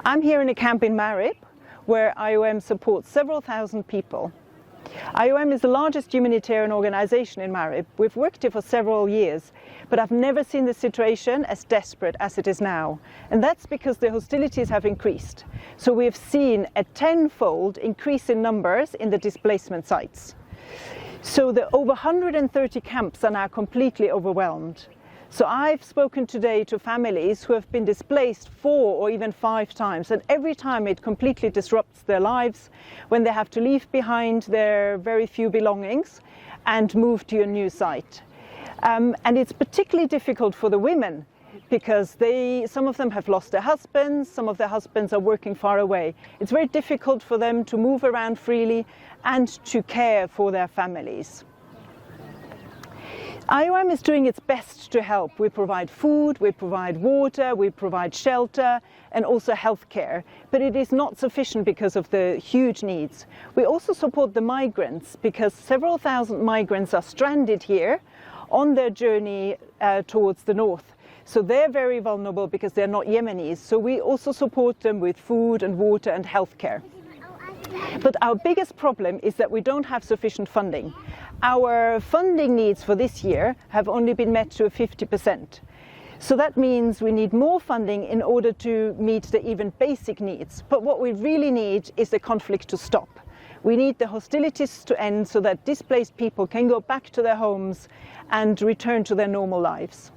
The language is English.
I'm here in a camp in Ma'rib, where IOM supports several thousand people. IOM is the largest humanitarian organization in Ma'rib. We've worked here for several years, but I've never seen the situation as desperate as it is now. And that's because the hostilities have increased. So we've seen a tenfold increase in numbers in the displacement sites. So the over 130 camps are now completely overwhelmed. So I've spoken today to families who have been displaced 4 or even 5 times, and every time it completely disrupts their lives when they have to leave behind their very few belongings and move to a new site. And it's particularly difficult for the women because some of them have lost their husbands, some of their husbands are working far away. It's very difficult for them to move around freely and to care for their families. IOM is doing its best to help. We provide food, we provide water, we provide shelter and also healthcare, but it is not sufficient because of the huge needs. We also support the migrants because several thousand migrants are stranded here on their journey towards the north. So they're very vulnerable because they're not Yemenis. So we also support them with food and water and healthcare. But our biggest problem is that we don't have sufficient funding. Our funding needs for this year have only been met to 50%. So that means we need more funding in order to meet the even basic needs. But what we really need is the conflict to stop. We need the hostilities to end so that displaced people can go back to their homes and return to their normal lives.